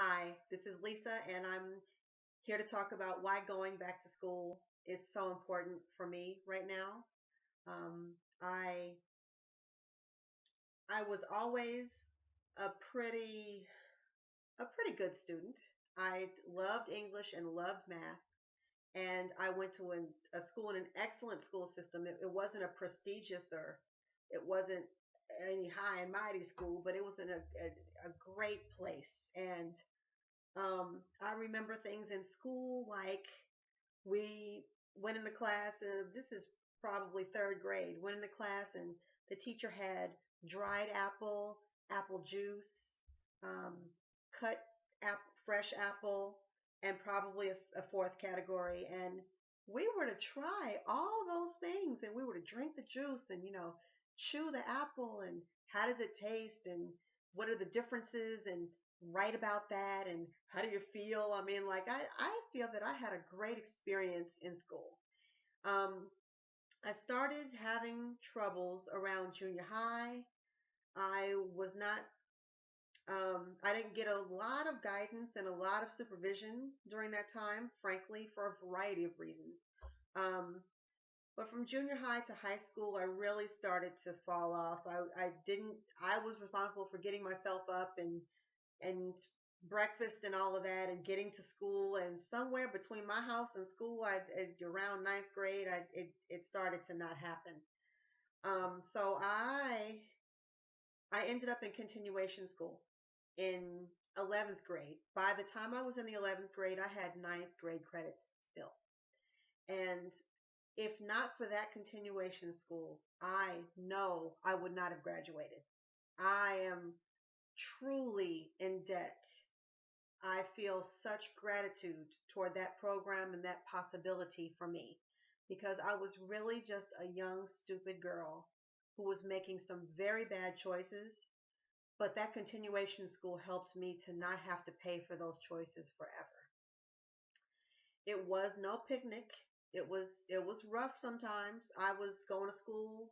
Hi, this is Lisa, and I'm here to talk about why going back to school is so important for me right now. Um, I I was always a pretty a pretty good student. I loved English and loved math, and I went to a school in an excellent school system. It wasn't a prestigious or it wasn't any high and mighty school, but it was in a great place. And I remember things in school like we went into class, and this is probably third grade, went into class, and the teacher had dried apple juice, um, cut fresh apple, and probably a fourth category. And we were to try all those things, and we were to drink the juice and, chew the apple, and how does it taste, and what are the differences, and write about that, and how do you feel? I mean, like I feel that I had a great experience in school. Um, I started having troubles around junior high. I was not, I didn't get a lot of guidance and a lot of supervision during that time, frankly, for a variety of reasons. Um, but from junior high to high school, I really started to fall off. I was responsible for getting myself up and breakfast and all of that and getting to school, and somewhere between my house and school around ninth grade it started to not happen. So I ended up in continuation school in 11th grade. By the time I was in the 11th grade, I had ninth grade credits still. And if not for that continuation school, I know I would not have graduated. I am truly in debt. I feel such gratitude toward that program and that possibility for me because I was really just a young, stupid girl who was making some very bad choices. But that continuation school helped me to not have to pay for those choices forever. It was no picnic. It was rough sometimes. I was going to school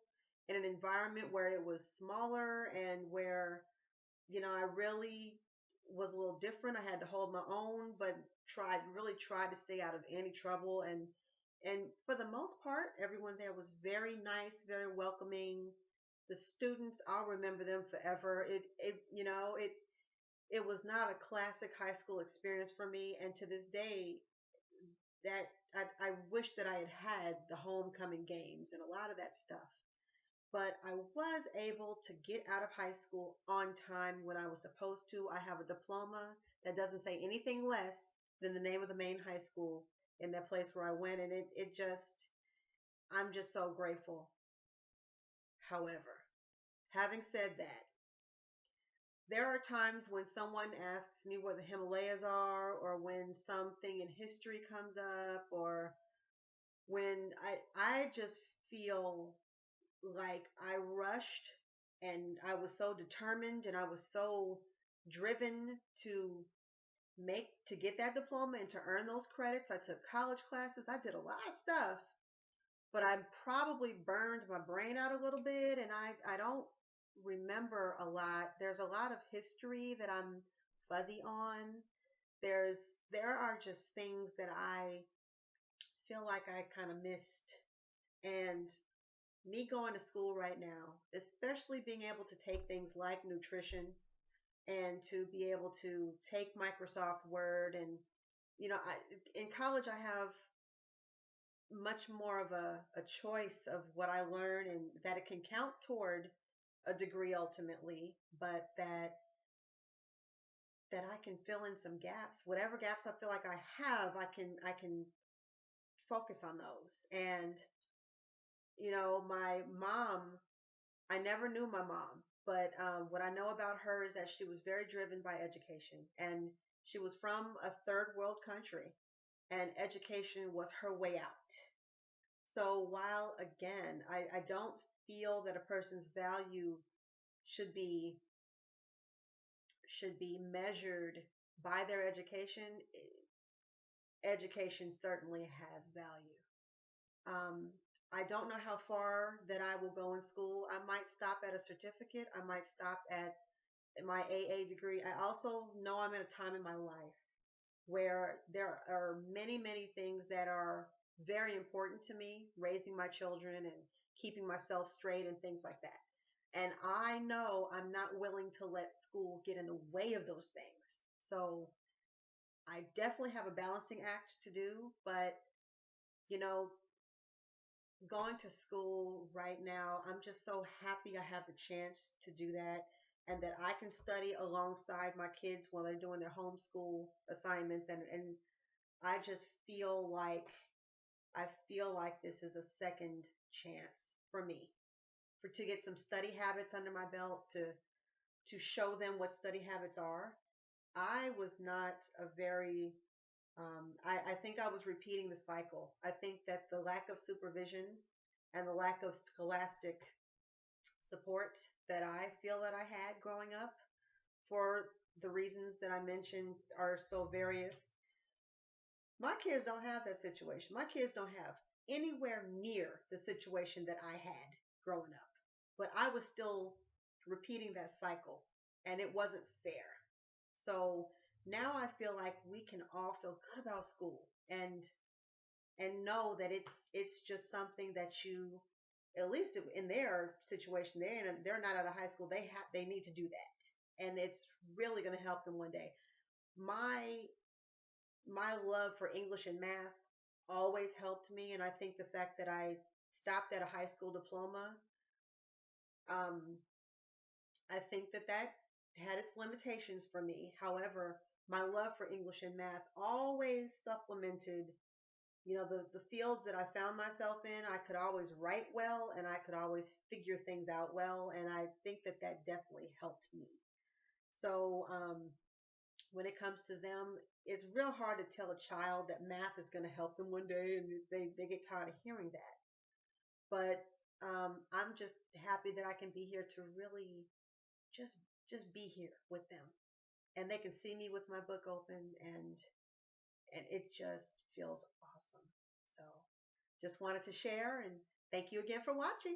in an environment where it was smaller and where I really was a little different. I had to hold my own, but tried to stay out of any trouble. And for the most part, everyone there was very nice, very welcoming. The students, I'll remember them forever. It was not a classic high school experience for me, and to this day, that I wish that I had had the homecoming games and a lot of that stuff. But I was able to get out of high school on time when I was supposed to. I have a diploma that doesn't say anything less than the name of the main high school in that place where I went, and I'm just so grateful. However, having said that, there are times when someone asks me where the Himalayas are, or when something in history comes up, or when I just feel like I rushed and I was so determined and I was so driven to get that diploma and to earn those credits. I took college classes. I did a lot of stuff, but I probably burned my brain out a little bit, and I don't remember a lot. There's a lot of history that I'm fuzzy on. There's there are just things that I feel like I kind of missed. And me going to school right now, especially being able to take things like nutrition and to be able to take Microsoft Word, and in college I have much more of a choice of what I learn, and that it can count toward a degree ultimately, but that I can fill in some gaps. Whatever gaps I feel like I have, I can focus on those. And my mom, I never knew my mom, but what I know about her is that she was very driven by education, and she was from a third world country, and education was her way out. So while again, I don't feel that a person's value should be measured by their education, education certainly has value. Um, I don't know how far that I will go in school. I might stop at a certificate. I might stop at my AA degree, I also know I'm at a time in my life where there are many, many things that are very important to me, raising my children and keeping myself straight and things like that. And I know I'm not willing to let school get in the way of those things. So I definitely have a balancing act to do, but you know, going to school right now, I'm just so happy I have the chance to do that and that I can study alongside my kids while they're doing their homeschool assignments and I just feel like this is a second chance for me for to get some study habits under my belt to show them what study habits are. I was not a very I think I was repeating the cycle. I think that the lack of supervision and the lack of scholastic support that I feel that I had growing up for the reasons that I mentioned are so various. My kids don't have that situation. My kids don't have anywhere near the situation that I had growing up. But I was still repeating that cycle and it wasn't fair. So now I feel like we can all feel good about school and know that it's just something that you at least in their situation they're not out of high school they need to do that and it's really going to help them one day. My my love for English and math always helped me, and I think the fact that I stopped at a high school diploma, um, I think that that had its limitations for me. However, my love for English and math always supplemented, the fields that I found myself in. I could always write well and I could always figure things out well, and I think that that definitely helped me. So, when it comes to them, it's real hard to tell a child that math is going to help them one day, and they get tired of hearing that. But I'm just happy that I can be here to really just just be here with them, and they can see me with my book open, and it just feels awesome. So just wanted to share, and thank you again for watching.